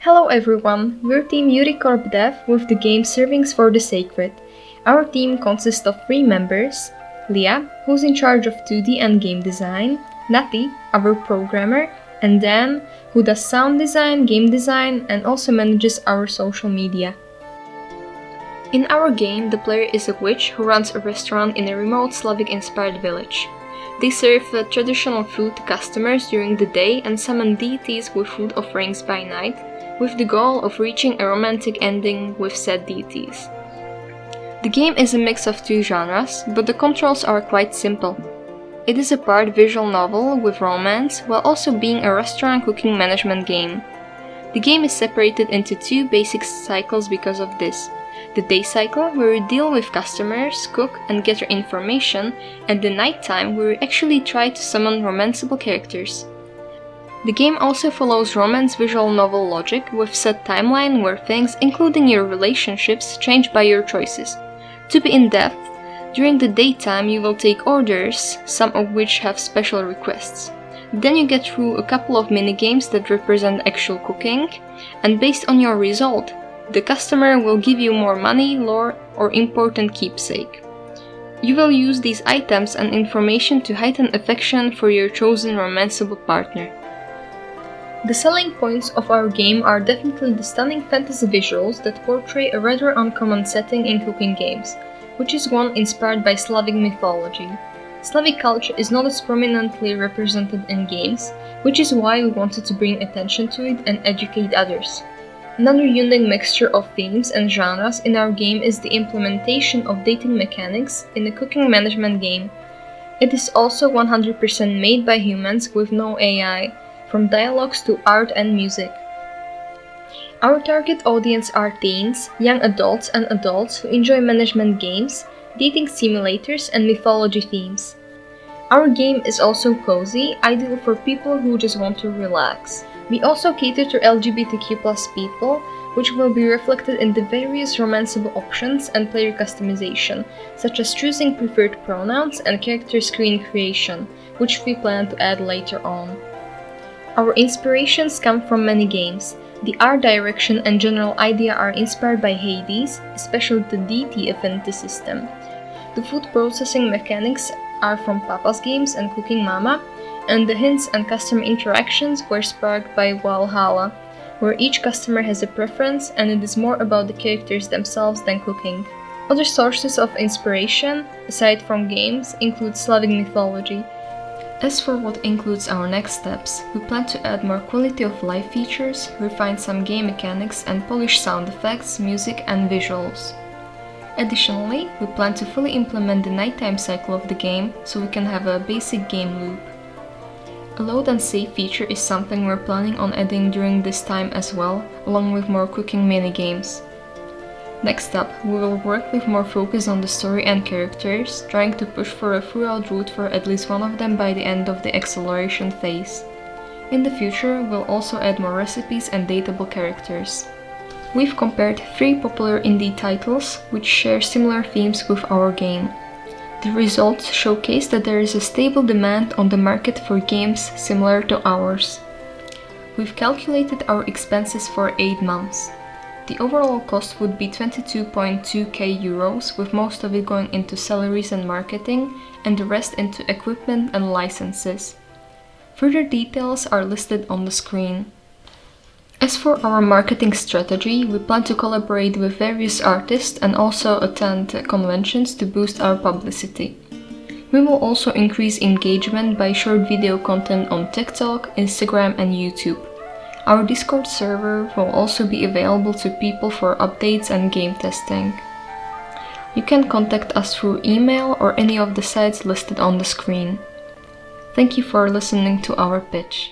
Hello everyone, we're Team Yuri Dev with the game Servings for the Sacred. Our team consists of 3 members: Leah, who's in charge of 2D and game design, Nati, our programmer, and Dan, who does sound design, game design, and also manages our social media. In our game, the player is a witch who runs a restaurant in a remote Slavic-inspired village. They serve traditional food to customers during the day and summon deities with food offerings by night, with the goal of reaching a romantic ending with said deities. The game is a mix of 2 genres, but the controls are quite simple. It is a part visual novel with romance, while also being a restaurant cooking management game. The game is separated into 2 basic cycles because of this. The day cycle, where we deal with customers, cook, and gather information, and the nighttime, where we actually try to summon romanceable characters. The game also follows romance visual novel logic with set timeline where things, including your relationships, change by your choices. To be in depth, during the daytime you will take orders, some of which have special requests. Then you get through a couple of minigames that represent actual cooking, and based on your result, the customer will give you more money, lore, or important keepsake. You will use these items and information to heighten affection for your chosen romanceable partner. The selling points of our game are definitely the stunning fantasy visuals that portray a rather uncommon setting in cooking games, which is one inspired by Slavic mythology. Slavic culture is not as prominently represented in games, which is why we wanted to bring attention to it and educate others. Another unique mixture of themes and genres in our game is the implementation of dating mechanics in a cooking management game. It is also 100% made by humans with no AI, from dialogues to art and music. Our target audience are teens, young adults and adults who enjoy management games, dating simulators and mythology themes. Our game is also cozy, ideal for people who just want to relax. We also cater to LGBTQ+ people, which will be reflected in the various romanceable options and player customization, such as choosing preferred pronouns and character screen creation, which we plan to add later on. Our inspirations come from many games. The art direction and general idea are inspired by Hades, especially the deity affinity system. The food processing mechanics are from Papa's Games and Cooking Mama, and the hints and customer interactions were sparked by Valhalla, where each customer has a preference and it is more about the characters themselves than cooking. Other sources of inspiration, aside from games, include Slavic mythology. As for what includes our next steps, we plan to add more quality of life features, refine some game mechanics, and polish sound effects, music, and visuals. Additionally, we plan to fully implement the nighttime cycle of the game so we can have a basic game loop. A load and save feature is something we're planning on adding during this time as well, along with more cooking minigames. Next up, we will work with more focus on the story and characters, trying to push for a throughout route for at least one of them by the end of the acceleration phase. In the future, we'll also add more recipes and dateable characters. We've compared 3 popular indie titles, which share similar themes with our game. The results showcase that there is a stable demand on the market for games similar to ours. We've calculated our expenses for 8 months. The overall cost would be 22.2k euros, with most of it going into salaries and marketing, and the rest into equipment and licenses. Further details are listed on the screen. As for our marketing strategy, we plan to collaborate with various artists and also attend conventions to boost our publicity. We will also increase engagement by short video content on TikTok, Instagram, and YouTube. Our Discord server will also be available to people for updates and game testing. You can contact us through email or any of the sites listed on the screen. Thank you for listening to our pitch.